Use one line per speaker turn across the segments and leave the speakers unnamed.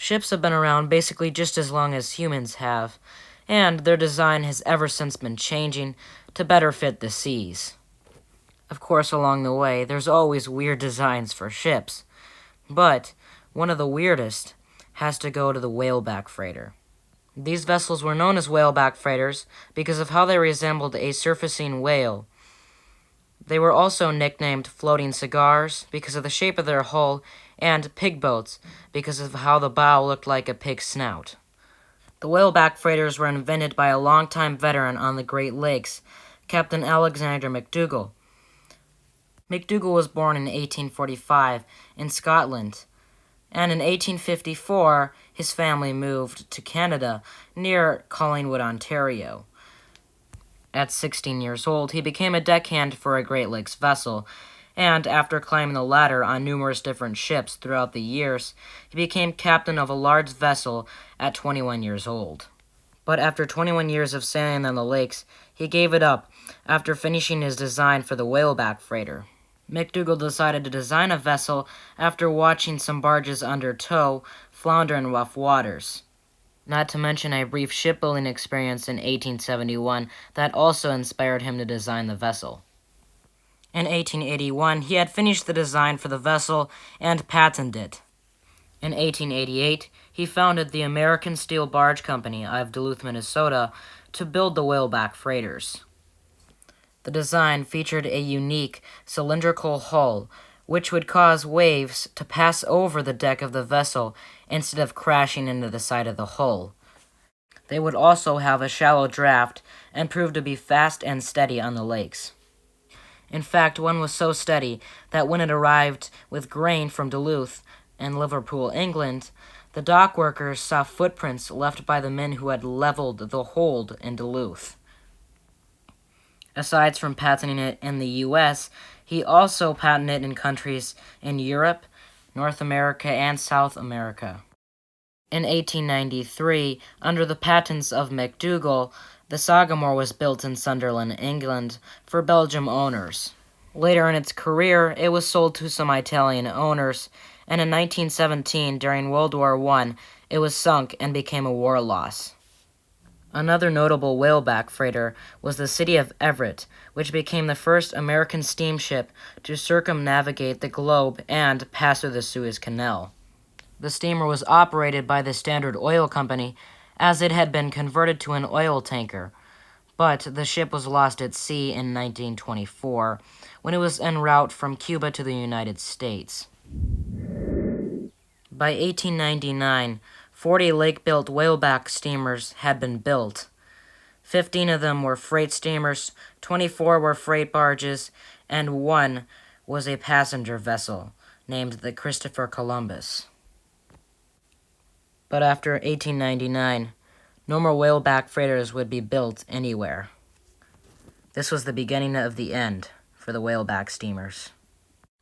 Ships have been around basically just as long as humans have, and their design has ever since been changing to better fit the seas. Of course, along the way, there's always weird designs for ships, but one of the weirdest has to go to the whaleback freighter. These vessels were known as whaleback freighters because of how they resembled a surfacing whale. They were also nicknamed floating cigars because of the shape of their hull, and pig boats because of how the bow looked like a pig's snout. The whaleback freighters were invented by a longtime veteran on the Great Lakes, Captain Alexander McDougall. McDougall was born in 1845 in Scotland, and in 1854 his family moved to Canada near Collingwood, Ontario. At 16 years old, he became a deckhand for a Great Lakes vessel, and after climbing the ladder on numerous different ships throughout the years, he became captain of a large vessel at 21 years old. But after 21 years of sailing on the lakes, he gave it up after finishing his design for the whaleback freighter. McDougall decided to design a vessel after watching some barges under tow flounder in rough waters. Not to mention a brief shipbuilding experience in 1871 that also inspired him to design the vessel. In 1881, he had finished the design for the vessel and patented it. In 1888, he founded the American Steel Barge Company of Duluth, Minnesota, to build the whaleback freighters. The design featured a unique cylindrical hull, which would cause waves to pass over the deck of the vessel instead of crashing into the side of the hull. They would also have a shallow draft and prove to be fast and steady on the lakes. In fact, one was so steady that when it arrived with grain from Duluth and Liverpool, England, the dock workers saw footprints left by the men who had leveled the hold in Duluth. Aside from patenting it in the U.S., he also patented it in countries in Europe, North America, and South America. In 1893, under the patents of McDougall, the Sagamore was built in Sunderland, England, for Belgian owners. Later in its career, it was sold to some Italian owners, and in 1917, during World War I, it was sunk and became a war loss. Another notable whaleback freighter was the City of Everett, which became the first American steamship to circumnavigate the globe and pass through the Suez Canal. The steamer was operated by the Standard Oil Company, as it had been converted to an oil tanker, but the ship was lost at sea in 1924, when it was en route from Cuba to the United States. By 1899, 40 lake-built whaleback steamers had been built. 15 of them were freight steamers, 24 were freight barges, and 1 was a passenger vessel, named the Christopher Columbus. But after 1899, no more whaleback freighters would be built anywhere. This was the beginning of the end for the whaleback steamers.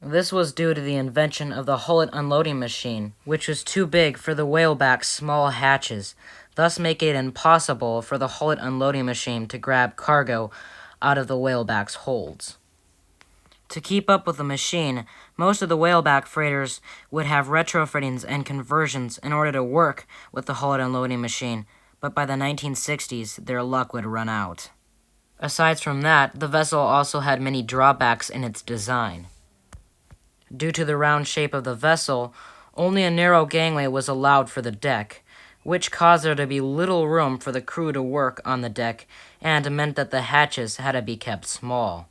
This was due to the invention of the hullet unloading machine, which was too big for the whaleback's small hatches, thus making it impossible for the hullet unloading machine to grab cargo out of the whaleback's holds. To keep up with the machine, most of the whaleback freighters would have retrofittings and conversions in order to work with the hullet unloading machine, but by the 1960s, their luck would run out. Aside from that, the vessel also had many drawbacks in its design. Due to the round shape of the vessel, only a narrow gangway was allowed for the deck, which caused there to be little room for the crew to work on the deck and meant that the hatches had to be kept small.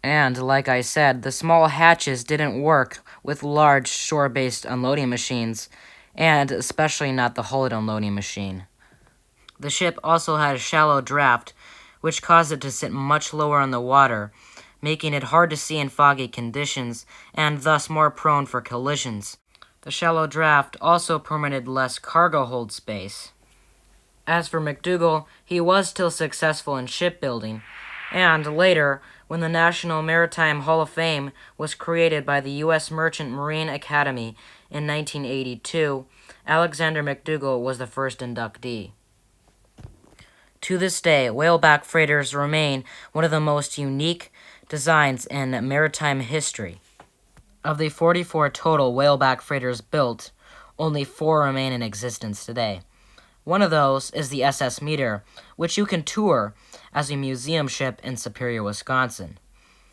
And, like I said, the small hatches didn't work with large shore-based unloading machines, and especially not the hullet unloading machine. The ship also had a shallow draft, which caused it to sit much lower in the water, making it hard to see in foggy conditions, and thus more prone for collisions. The shallow draft also permitted less cargo hold space. As for McDougall, he was still successful in shipbuilding, and later, when the National Maritime Hall of Fame was created by the U.S. Merchant Marine Academy in 1982, Alexander McDougall was the first inductee. To this day, whaleback freighters remain one of the most unique designs in maritime history. Of the 44 total whaleback freighters built, Only 4 remain in existence today. One of those is the SS Meteor, which you can tour as a museum ship in Superior, Wisconsin.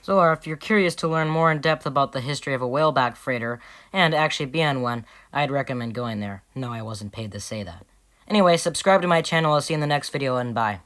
So if you're curious to learn more in depth about the history of a whaleback freighter and actually be on one, I'd recommend going there. No, I wasn't paid to say that. Anyway, subscribe to my channel. I'll see you in the next video, and bye.